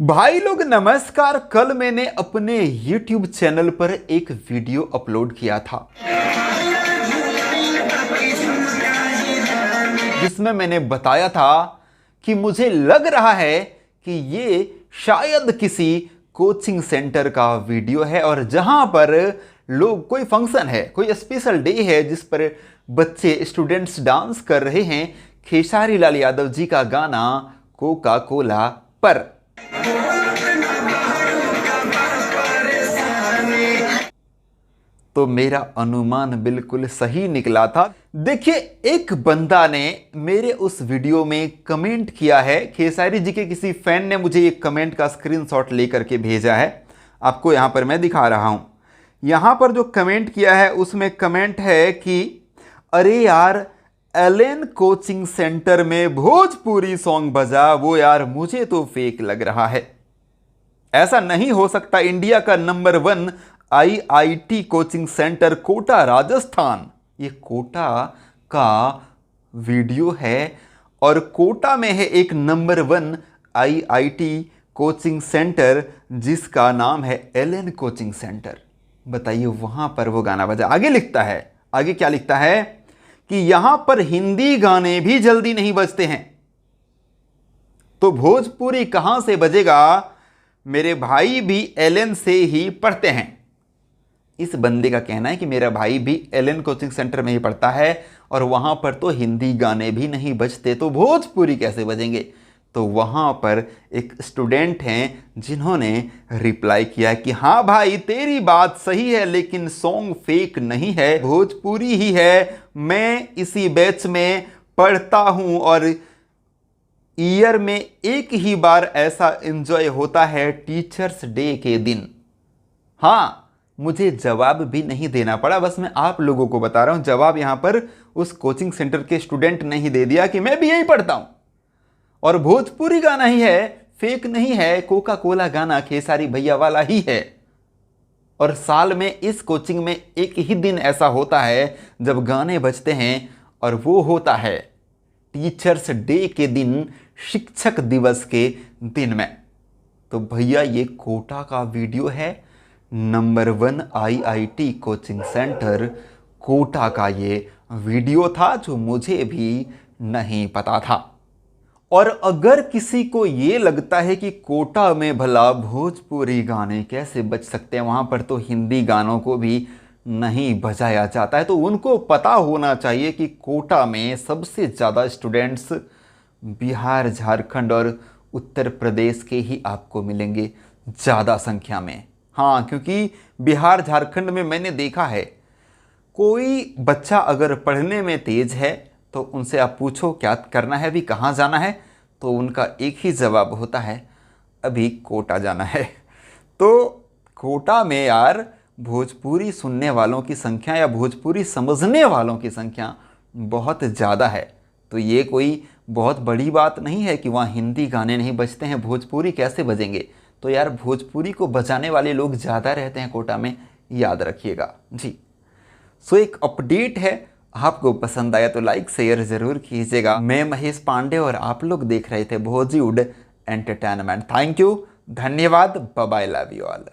भाई लोग नमस्कार। कल मैंने अपने YouTube चैनल पर एक वीडियो अपलोड किया था जिसमें मैंने बताया था कि मुझे लग रहा है कि ये शायद किसी कोचिंग सेंटर का वीडियो है और जहां पर लोग कोई फंक्शन है, कोई स्पेशल डे है जिस पर बच्चे स्टूडेंट्स डांस कर रहे हैं खेसारी लाल यादव जी का गाना कोका कोला पर। तो मेरा अनुमान बिल्कुल सही निकला था। देखिए, एक बंदा ने मेरे उस वीडियो में कमेंट किया है। खेसारी जी के किसी फैन ने मुझे एक कमेंट का स्क्रीनशॉट लेकर के भेजा है, आपको यहां पर मैं दिखा रहा हूं। यहां पर जो कमेंट किया है उसमें कमेंट है कि अरे यार, एलेन कोचिंग सेंटर में भोजपुरी सॉन्ग बजा, वो यार मुझे तो फेक लग रहा है। ऐसा नहीं हो सकता। इंडिया का number 1 IIT coaching centre Kota Rajasthan, ये कोटा का वीडियो है और कोटा में है एक नंबर 1 IIT कोचिंग सेंटर जिसका नाम है एलेन कोचिंग सेंटर। बताइए, वहां पर वो गाना बजा। आगे लिखता है, आगे क्या लिखता है कि यहां पर हिंदी गाने भी जल्दी नहीं बजते हैं, तो भोजपुरी कहां से बजेगा? मेरे भाई भी एलेन से ही पढ़ते हैं। इस बंदे का कहना है कि मेरा भाई भी एलेन कोचिंग सेंटर में ही पढ़ता है और वहां पर तो हिंदी गाने भी नहीं बजते, तो भोजपुरी कैसे बजेंगे? तो वहां पर एक स्टूडेंट हैं जिन्होंने रिप्लाई किया कि हाँ भाई, तेरी बात सही है, लेकिन सॉन्ग फेक नहीं है, भोजपुरी ही है। मैं इसी बैच में पढ़ता हूं और ईयर में एक ही बार ऐसा एंजॉय होता है, टीचर्स डे के दिन। हाँ, मुझे जवाब भी नहीं देना पड़ा, बस मैं आप लोगों को बता रहा हूं। जवाब यहां पर उस कोचिंग सेंटर के स्टूडेंट ने ही दे दिया कि मैं भी यही पढ़ता हूं और भोजपुरी गाना ही है, फेक नहीं है, कोका कोला गाना खेसारी भैया वाला ही है। और साल में इस कोचिंग में एक ही दिन ऐसा होता है जब गाने बजते हैं और वो होता है टीचर्स डे के दिन, शिक्षक दिवस के दिन में। तो भैया, ये कोटा का वीडियो है, number 1 IIT coaching centre Kota का ये वीडियो था जो मुझे भी नहीं पता था। और अगर किसी को ये लगता है कि कोटा में भला भोजपुरी गाने कैसे बज सकते हैं, वहाँ पर तो हिंदी गानों को भी नहीं बजाया जाता है, तो उनको पता होना चाहिए कि कोटा में सबसे ज़्यादा स्टूडेंट्स बिहार, झारखंड और उत्तर प्रदेश के ही आपको मिलेंगे ज़्यादा संख्या में। हाँ, क्योंकि बिहार झारखंड में मैंने देखा है, कोई बच्चा अगर पढ़ने में तेज है तो उनसे आप पूछो क्या करना है, अभी कहाँ जाना है, तो उनका एक ही जवाब होता है, अभी कोटा जाना है। तो कोटा में यार भोजपुरी सुनने वालों की संख्या या भोजपुरी समझने वालों की संख्या बहुत ज़्यादा है। तो ये कोई बहुत बड़ी बात नहीं है कि वहाँ हिंदी गाने नहीं बजते हैं, भोजपुरी कैसे बजेंगे? तो यार, भोजपुरी को बजाने वाले लोग ज़्यादा रहते हैं कोटा में, याद रखिएगा जी। सो एक अपडेट है, आपको पसंद आया तो लाइक शेयर ज़रूर कीजिएगा। मैं महेश पांडे और आप लोग देख रहे थे भोजीवुड एंटरटेनमेंट। थैंक यू, धन्यवाद, bye bye, love you all.